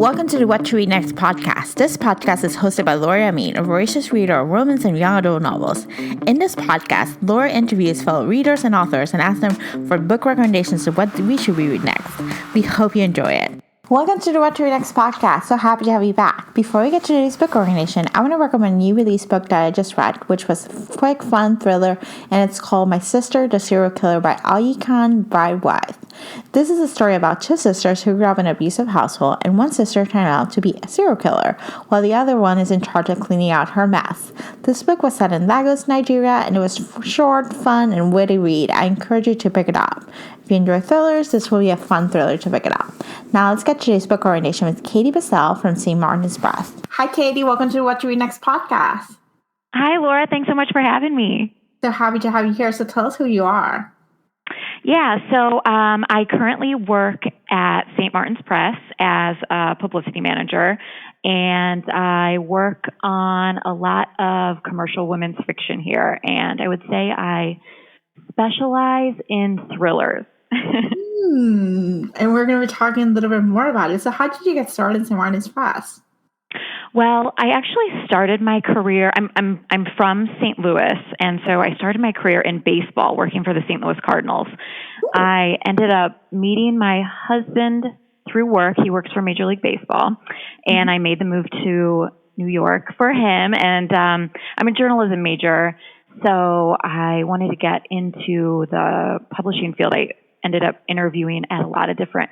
Welcome to the What to Read Next podcast. This podcast is hosted by Laura Amin, a voracious reader of romance and young adult novels. In this podcast, Laura interviews fellow readers and authors and asks them for book recommendations of what we should read next. We hope you enjoy it. Welcome to the What to Read Next podcast. So happy to have you back. Before we get to today's book recommendation, I want to recommend a new release book that I just read, which was a quick, fun thriller, and it's called My Sister, the Serial Killer by Ali Khan Bridewith. This is a story about two sisters who grew up in an abusive household, and one sister turned out to be a serial killer, while the other one is in charge of cleaning out her mess. This book was set in Lagos, Nigeria, and it was short, fun, and witty read. I encourage you to pick it up. If you enjoy thrillers, this will be a fun thriller to pick it up. Now let's get to today's book recommendation with Katie Basel from St. Martin's Press. Hi, Katie. Welcome to the What to Read Next podcast. Hi, Laura. Thanks so much for having me. So happy to have you here. So tell us who you are. Yeah, so I currently work at St. Martin's Press as a Publicity Manager, and I work on a lot of commercial women's fiction here, and I would say I specialize in thrillers. And we're going to be talking a little bit more about it. So how did you get started in St. Martin's Press? Well, I actually started my career, I'm from St. Louis, and so I started my career in baseball, working for the St. Louis Cardinals. Ooh. I ended up meeting my husband through work. He works for Major League Baseball, and I made the move to New York for him, and I'm a journalism major, so I wanted to get into the publishing field. I ended up interviewing at a lot of different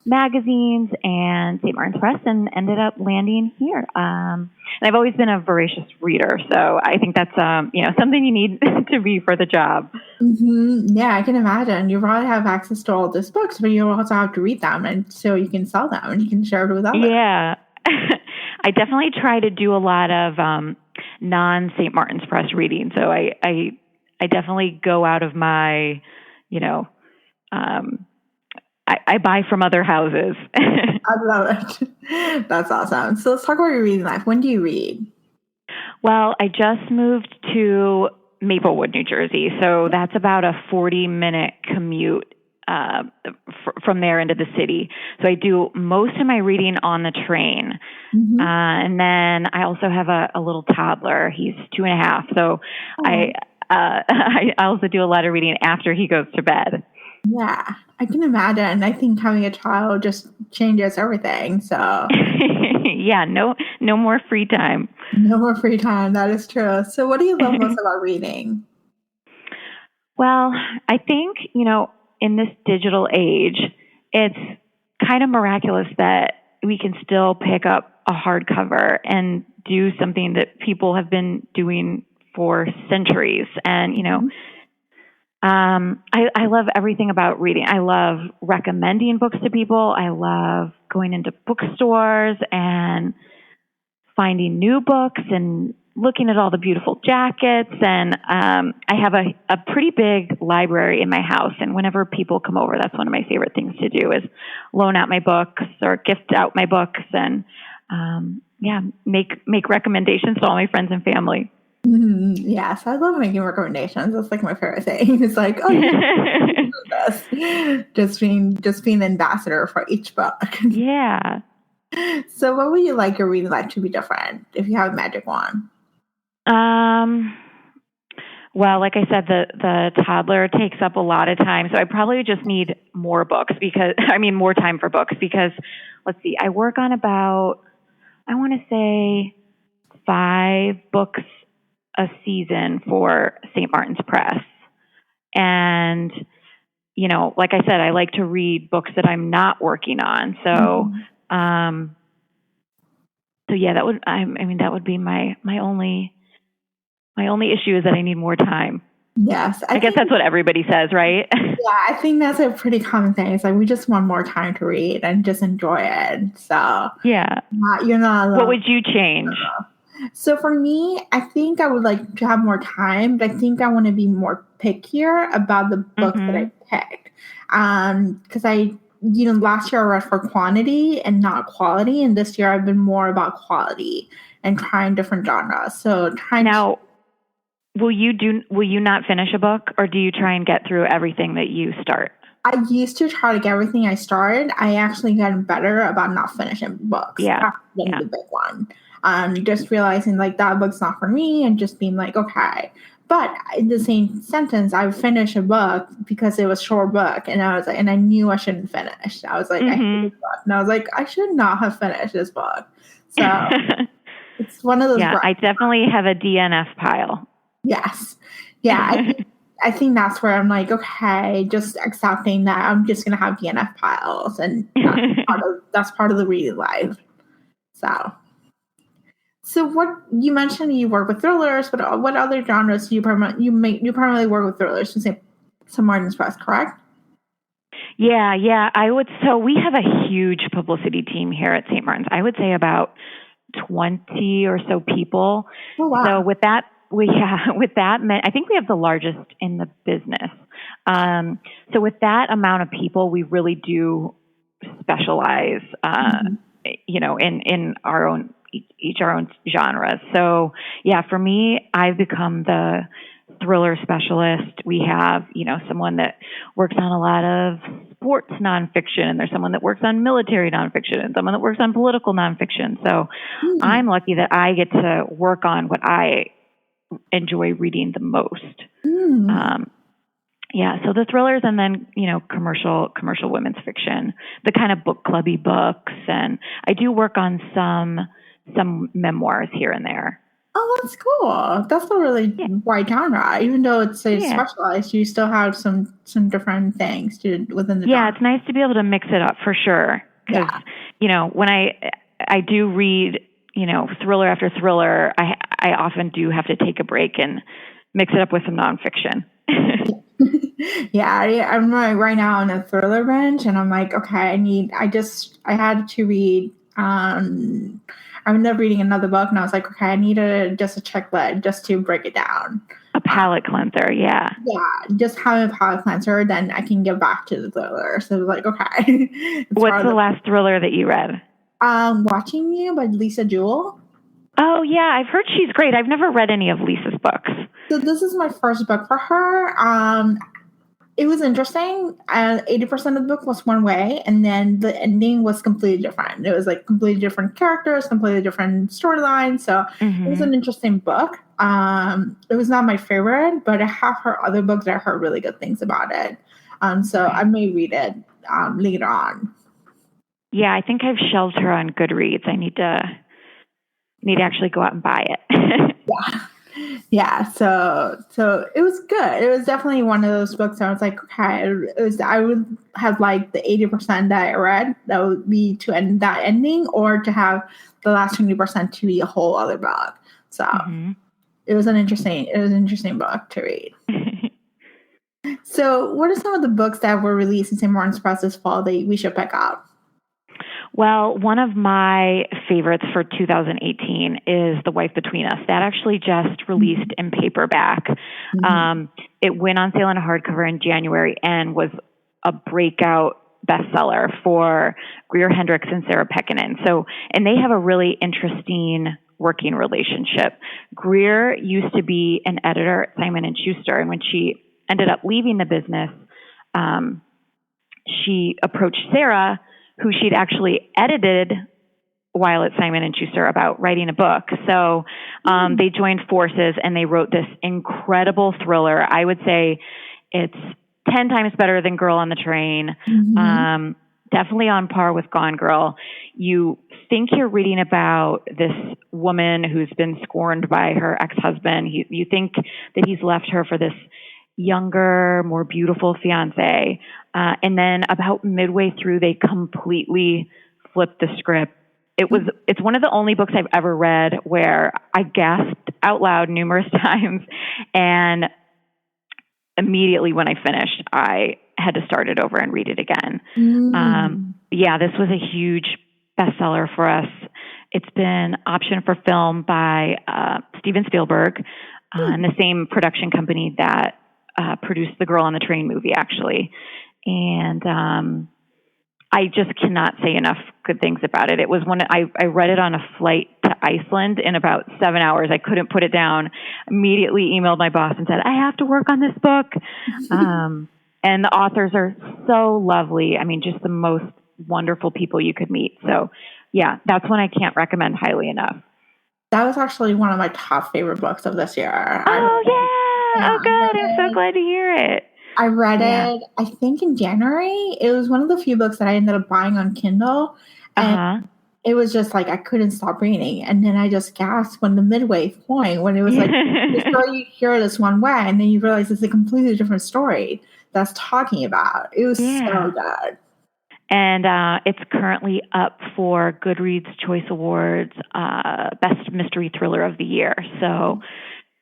magazines and St. Martin's Press and ended up landing here. And I've always been a voracious reader, so I think that's something you need to be for the job. Mm-hmm. Yeah, I can imagine. You probably have access to all these books, but you also have to read them, and so you can sell them and you can share it with others. Yeah, I definitely try to do a lot of non-St. Martin's Press reading. So I definitely go out of my, I buy from other houses. I love it. That's awesome. So let's talk about your reading life. When do you read? Well, I just moved to Maplewood, New Jersey. So that's about a 40-minute commute from there into the city. So I do most of my reading on the train. Mm-hmm. And then I also have a little toddler. He's 2.5. So I also do a lot of reading after he goes to bed. Yeah, I can imagine. I think having a child just changes everything. So yeah, no more free time. No more free time. That is true. So what do you love most about reading? Well, I think, in this digital age, it's kind of miraculous that we can still pick up a hardcover and do something that people have been doing for centuries. And, I love everything about reading. I love recommending books to people. I love going into bookstores and finding new books and looking at all the beautiful jackets. And I have a pretty big library in my house. And whenever people come over, that's one of my favorite things to do is loan out my books or gift out my books and make recommendations to all my friends and family. Mm-hmm. Yes, I love making recommendations. That's like my favorite thing. It's like, just being an ambassador for each book. Yeah. So what would you like your reading life to be different if you have a magic wand? Well, like I said, the toddler takes up a lot of time. So I probably just need more more time for books because let's see, I work on about, I want to say 5 books a season for St. Martin's Press. And, like I said, I like to read books that I'm not working on. So, that would be my only issue is that I need more time. Yes. I guess that's what everybody says, right? Yeah, I think that's a pretty common thing. It's like we just want more time to read and just enjoy it. So, yeah. You're not alone. What would you change? So for me, I think I would like to have more time, but I think I want to be more pickier about the books that I picked. Because last year I read for quantity and not quality, and this year I've been more about quality and trying different genres. So will you not finish a book, or do you try and get through everything that you start? I used to try to get everything I started. I actually got better about not finishing books. Yeah. That's been the big one. Just realizing like that book's not for me and just being like, okay. But in the same sentence, I would finish a book because it was a short book, and I was like, and I knew I shouldn't finish. I was like, I hate this book, and I was like, I should not have finished this book. So it's one of those. Yeah, I definitely have a DNF pile. Yes, yeah. I think that's where I'm like, okay, just accepting that I'm just gonna have DNF piles, and that's part of the reading life. So what you mentioned, you work with thrillers, but what other genres do you primarily work with thrillers? You say St. Martin's Press, correct? Yeah, I would. So we have a huge publicity team here at St. Martin's. I would say about 20 or so people. Oh, wow. So with that, I think we have the largest in the business. So with that amount of people, we really do specialize, in our own, each our own genres. So yeah, for me, I've become the thriller specialist. We have, someone that works on a lot of sports nonfiction, and there's someone that works on military nonfiction, and someone that works on political nonfiction. So I'm lucky that I get to work on what I enjoy reading the most. So the thrillers, and then, commercial women's fiction, the kind of book clubby books. And I do work on some memoirs here and there. Oh, that's cool. That's a really wide genre. Even though it's specialized, you still have some different things within the genre. It's nice to be able to mix it up for sure. Because, when I do read, thriller after thriller, I often do have to take a break and mix it up with some nonfiction. I'm right now on a thriller bench, and I'm like, okay, I had to read, I ended up reading another book, and I was like, okay, I need a checklist just to break it down. A palate cleanser, yeah. Yeah, just having a palate cleanser, then I can get back to the thriller. So it was like, okay. What's the last thriller that you read? Watching You by Lisa Jewell. Oh, yeah, I've heard she's great. I've never read any of Lisa's books. So this is my first book for her. It was interesting. 80% of the book was one way, and then the ending was completely different. It was like completely different characters, completely different storyline. So it was an interesting book. It was not my favorite, but I have heard other books that I heard really good things about it. So I may read it later on. Yeah, I think I've shelved her on Goodreads. I need to actually go out and buy it. Yeah. So it was good. It was definitely one of those books I was like, okay, I would have like the 80% that I read, that would be to end that ending, or to have the last 20% to be a whole other book. So it was an interesting book to read. So what are some of the books that were released in St. Martin's Press this fall that we should pick up? Well, one of my favorites for 2018 is The Wife Between Us. That actually just released in paperback. It went on sale in a hardcover in January and was a breakout bestseller for Greer Hendricks and Sarah Pekkanen. And they have a really interesting working relationship. Greer used to be an editor at Simon & Schuster, and when she ended up leaving the business, she approached Sarah, who she'd actually edited while at Simon & Schuster, about writing a book. So they joined forces, and they wrote this incredible thriller. I would say it's 10 times better than Girl on the Train. Definitely on par with Gone Girl. You think you're reading about this woman who's been scorned by her ex-husband. You think that he's left her for this younger, more beautiful fiance. And then about midway through, they completely flipped the script. It's one of the only books I've ever read where I gasped out loud numerous times. And immediately when I finished, I had to start it over and read it again. This was a huge bestseller for us. It's been optioned for film by Steven Spielberg, and the same production company that produced the Girl on the Train movie, actually. And I just cannot say enough good things about it. It was I read it on a flight to Iceland in about 7 hours. I couldn't put it down. Immediately emailed my boss and said, I have to work on this book. And the authors are so lovely. I mean, just the most wonderful people you could meet. So, yeah, that's one I can't recommend highly enough. That was actually one of my top favorite books of this year. Oh, good. I'm so glad to hear it. I read it, I think, in January. It was one of the few books that I ended up buying on Kindle. And it was just like I couldn't stop reading. And then I just gasped when the midway point, when it was like the story you hear this one way, and then you realize it's a completely different story that's talking about. It was so good. And it's currently up for Goodreads Choice Awards Best Mystery Thriller of the Year. So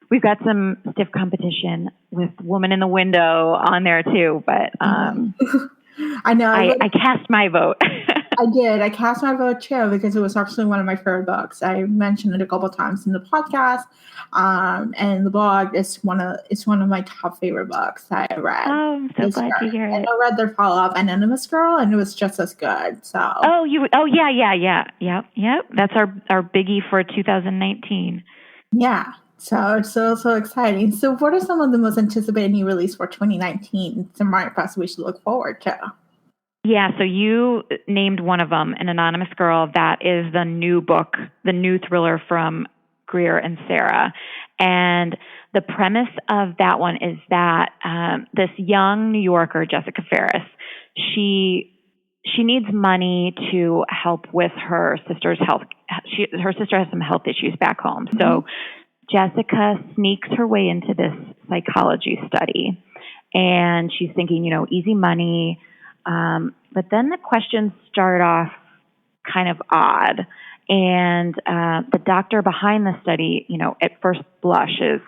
we've got some stiff competition with Woman in the Window on there too. But I know. I cast my vote. I did. I cast my vote too because it was actually one of my favorite books. I mentioned it a couple of times in the podcast, and the blog. It's one of my top favorite books that I read. Oh, I'm so glad to hear it. And I read their follow-up, Anonymous Girl, and it was just as good. So. Yep. That's our biggie for 2019. Yeah. So it's so exciting. So what are some of the most anticipated new release for 2019? Some marketplace we should look forward to. Yeah, so you named one of them, An Anonymous Girl. That is the new book, the new thriller from Greer and Sarah. And the premise of that one is that this young New Yorker, Jessica Ferris, she needs money to help with her sister's health. Her sister has some health issues back home. Mm-hmm. So Jessica sneaks her way into this psychology study. And she's thinking, easy money. But then the questions start off kind of odd. And the doctor behind the study, at first blush is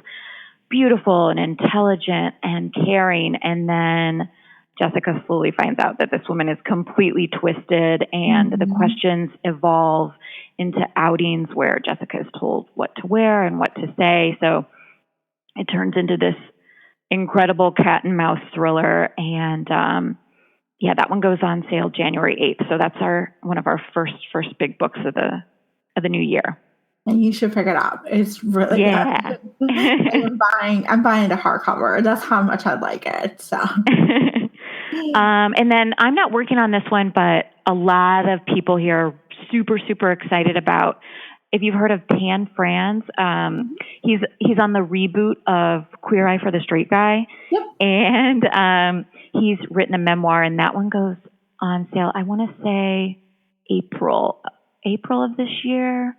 beautiful and intelligent and caring. And then Jessica slowly finds out that this woman is completely twisted, and the questions evolve into outings where Jessica is told what to wear and what to say. So it turns into this incredible cat and mouse thriller. And that one goes on sale January 8th. So that's one of our first big books of the new year. And you should pick it up. It's really good. I'm buying the hardcover. That's how much I like it. So. And then I'm not working on this one, but a lot of people here are super, super excited about. If you've heard of Tan Franz, he's on the reboot of Queer Eye for the Straight Guy. Yep. And he's written a memoir, and that one goes on sale, I want to say April of this year.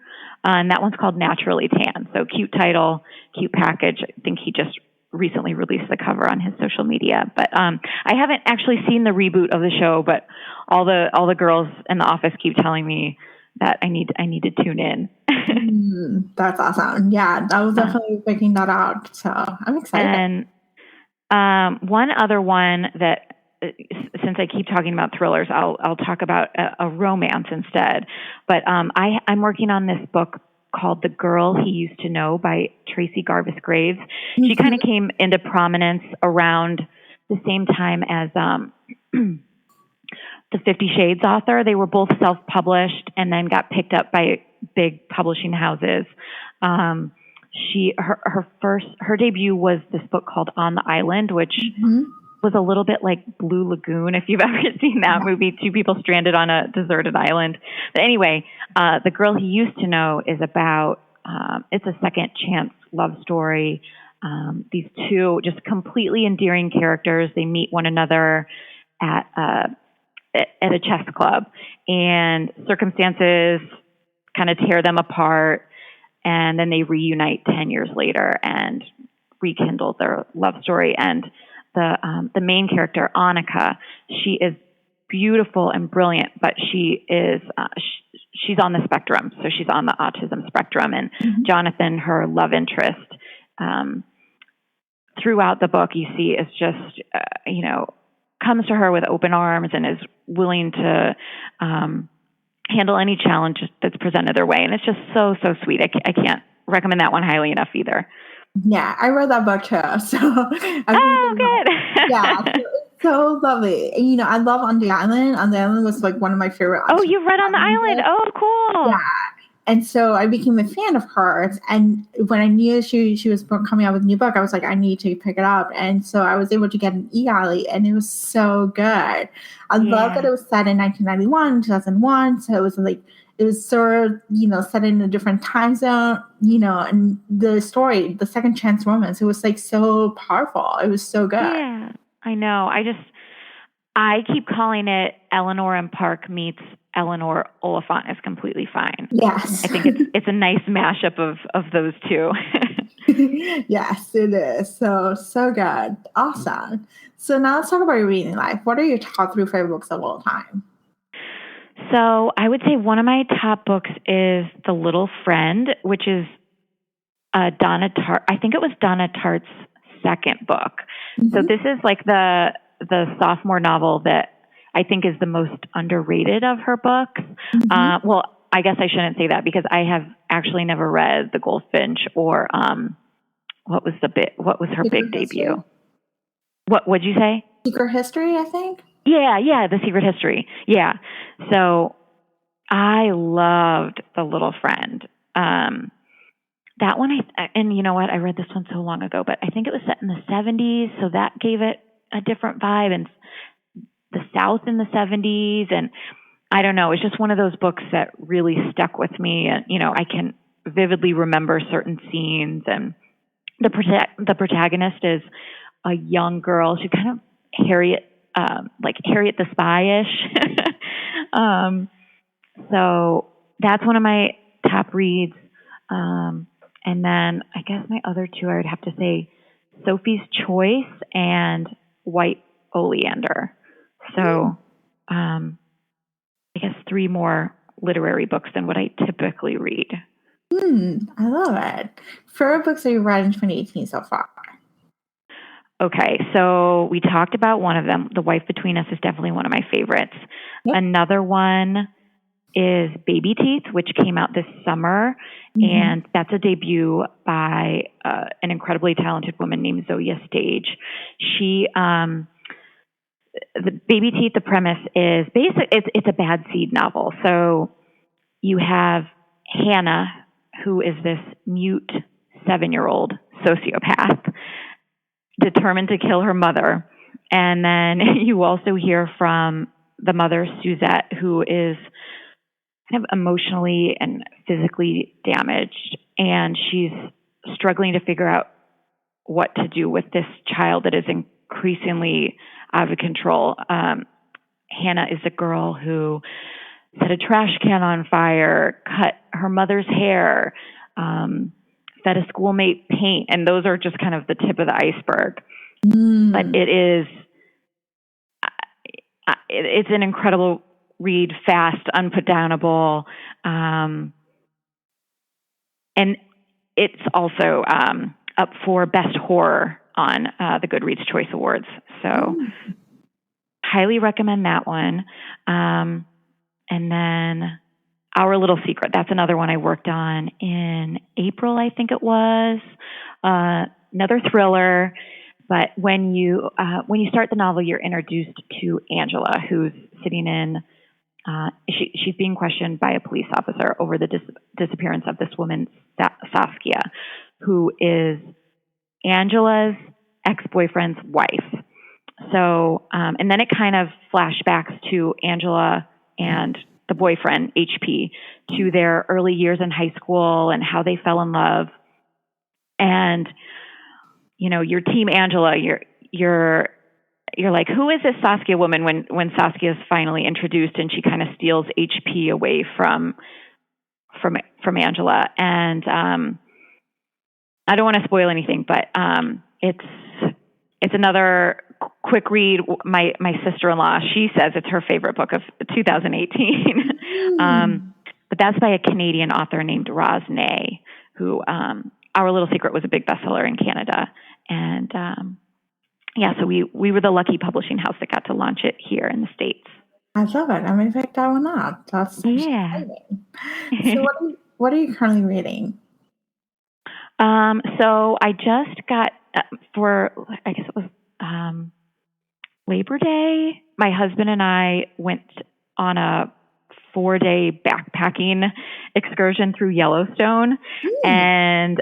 And that one's called Naturally Tan. So cute title, cute package. I think he just recently released the cover on his social media. But I haven't actually seen the reboot of the show, but all the girls in the office keep telling me that I need to tune in. That's awesome. Yeah, I was definitely picking that out. So I'm excited. And one other one that, since I keep talking about thrillers, I'll talk about a romance instead. But I'm working on this book called The Girl He Used to Know by Tracy Garvis Graves. She kind of came into prominence around the same time as the 50 Shades author. They were both self-published and then got picked up by big publishing houses. Her debut was this book called On the Island, which was a little bit like Blue Lagoon, if you've ever seen that movie, two people stranded on a deserted island. But anyway, The Girl He Used to Know is about, it's a second chance love story. These two just completely endearing characters, they meet one another at a chess club, and circumstances kind of tear them apart, and then they reunite 10 years later and rekindle their love story. And the main character, Annika, she is beautiful and brilliant, but she is she's on the spectrum, so she's on the autism spectrum. And Jonathan, her love interest, throughout the book, you see is just comes to her with open arms and is willing to handle any challenge that's presented their way. And it's just so sweet. I can't recommend that one highly enough either. Yeah, I read that book too. So good. Yeah, so lovely. And, I love On the Island. On the Island was like one of my favorite. Oh, you read On the Island. Oh, cool. Yeah. And so I became a fan of hers. And when I knew she was coming out with a new book, I was like, I need to pick it up. And so I was able to get an e-alley, and it was so good. I love that it was set in 1991, 2001. So it was like, it was sort of, set in a different time zone, and the story, the second chance romance, it was like so powerful. It was so good. Yeah, I know. I keep calling it Eleanor and Park meets Eleanor Oliphant is Completely Fine. Yes. I think it's a nice mashup of those two. Yes, it is. So good. Awesome. So now let's talk about your reading life. What are your top 3 favorite books of all time? So I would say one of my top books is The Little Friend, which is Donna Tartt. I think it was Donna Tartt's second book. Mm-hmm. So this is like the sophomore novel that I think is the most underrated of her books. Mm-hmm. Well, I guess I shouldn't say that, because I have actually never read The Goldfinch or what was her big debut? What would you say? Secret History, I think. Yeah, The Secret History. Yeah. So I loved The Little Friend. That one, and you know what? I read this one so long ago, but I think it was set in the 70s, so that gave it a different vibe, and the South in the 70s, and I don't know. It's just one of those books that really stuck with me, and I can vividly remember certain scenes. And the protagonist is a young girl. She's kind of Harriet the Spy-ish. So that's one of my top reads. And then I guess my other 2, I would have to say Sophie's Choice and White Oleander. So I guess 3 more literary books than what I typically read. I love it. Favorite books that you've read in 2018 so far? Okay, so we talked about one of them. The Wife Between Us is definitely one of my favorites. Yep. Another one is Baby Teeth, which came out this summer, and that's a debut by an incredibly talented woman named Zoya Stage. She, the Baby Teeth, the premise is it's a bad seed novel. So you have Hannah, who is this mute 7-year-old sociopath determined to kill her mother. And then you also hear from the mother, Suzette, who is kind of emotionally and physically damaged, and she's struggling to figure out what to do with this child that is increasingly out of control. Hannah is a girl who set a trash can on fire, cut her mother's hair, fed a schoolmate paint, and those are just kind of the tip of the iceberg. But it's an incredible read, fast, unputdownable, and it's also up for Best Horror on the Goodreads Choice Awards. So highly recommend that one. And then Our Little Secret, that's another one I worked on in April, I think it was. Another thriller. But when you start the novel, you're introduced to Angela, who's sitting in. She's being questioned by a police officer over the disappearance of this woman, Saskia, who is Angela's ex-boyfriend's wife. So, and then it kind of flashbacks to Angela and the boyfriend, HP, to their early years in high school and how they fell in love. And, you're Team Angela, you're like, who is this Saskia woman when Saskia is finally introduced and she kind of steals HP away from Angela. And I don't want to spoil anything, but it's another quick read. My sister-in-law, she says it's her favorite book of 2018. But that's by a Canadian author named Roz Ney, who Our Little Secret was a big bestseller in Canada. And so we were the lucky publishing house that got to launch it here in the States. I love it. I'm going to pick that one up. That's exciting. So what are you currently reading? So I just got for, I guess it was Labor Day, my husband and I went on a 4-day backpacking excursion through Yellowstone. And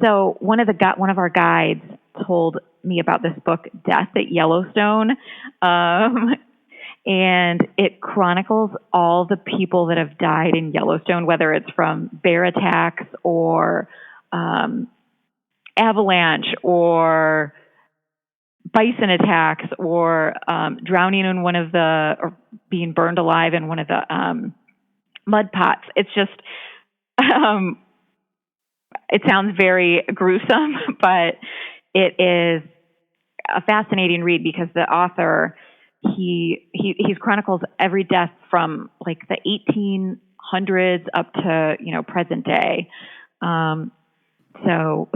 so one of our guides told me about this book, Death at Yellowstone. And it chronicles all the people that have died in Yellowstone, whether it's from bear attacks or avalanche or bison attacks or drowning in or being burned alive in one of the mud pots. It's just, it sounds very gruesome, but it is a fascinating read because the author, he chronicles every death from like the 1800s up to, present day. So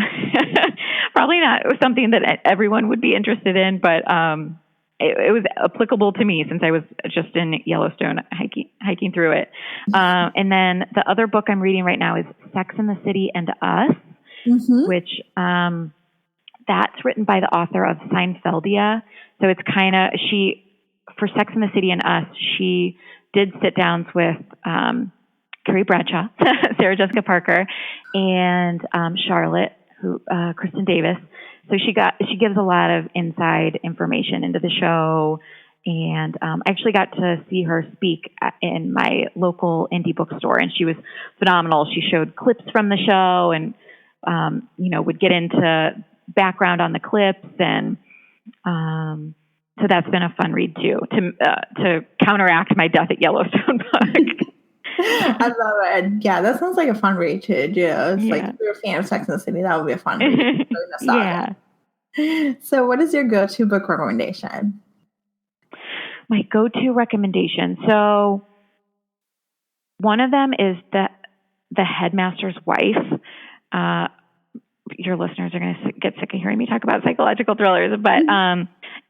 probably not something that everyone would be interested in, but it was applicable to me since I was just in Yellowstone hiking through it. And then the other book I'm reading right now is Sex and the City and Us, which that's written by the author of Seinfeldia. So it's kind of, for Sex and the City and Us, she did sit downs with Carrie Bradshaw, Sarah Jessica Parker, and Charlotte, Kristen Davis. So she gives a lot of inside information into the show, and I actually got to see her speak in my local indie bookstore, and she was phenomenal. She showed clips from the show, and would get into background on the clips, and so that's been a fun read too, to counteract my Death at Yellowstone book. I love it. Yeah, that sounds like a fun read to do. It's like if you're a fan of Sex and the City, that would be a fun read. Yeah. So what is your go-to book recommendation? My go-to recommendation. So one of them is The Headmaster's Wife. Your listeners are going to get sick of hearing me talk about psychological thrillers, but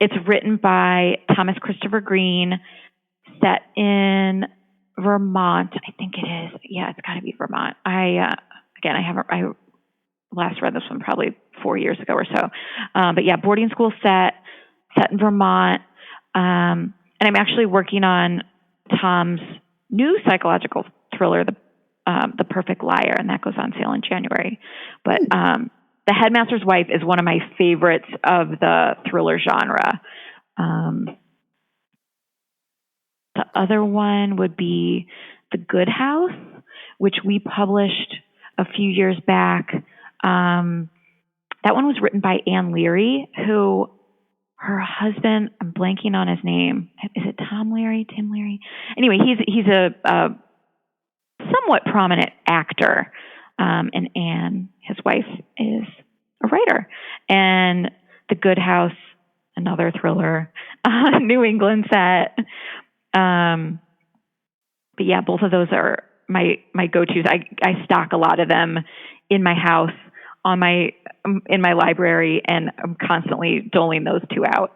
it's written by Thomas Christopher Green, set in Vermont, I think it is. Yeah, it's got to be Vermont. I last read this one probably 4 years ago or so. But yeah, boarding school set in Vermont. And I'm actually working on Tom's new psychological thriller, The Perfect Liar, and that goes on sale in January. But The Headmaster's Wife is one of my favorites of the thriller genre. The other one would be The Good House, which we published a few years back. That one was written by Anne Leary, who her husband, I'm blanking on his name. Is it Tom Leary? Tim Leary? Anyway, he's a somewhat prominent actor. And Anne, his wife, is a writer. And The Good House, another thriller, New England set. But yeah, both of those are my go-tos. I stock a lot of them in my house, in my library, and I'm constantly doling those two out.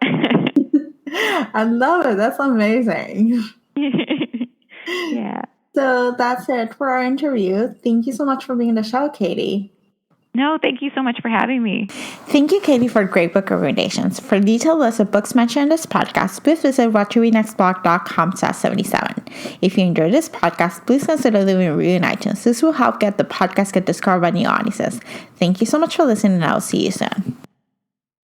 I love it. That's amazing. Yeah. So that's it for our interview. Thank you so much for being on the show, Katie. No, thank you so much for having me. Thank you, Katie, for great book recommendations. For a detailed list of books mentioned in this podcast, please visit whattoreadnextblog.com/77. If you enjoyed this podcast, please consider leaving a review in iTunes. This will help the podcast get discovered by new audiences. Thank you so much for listening, and I will see you soon.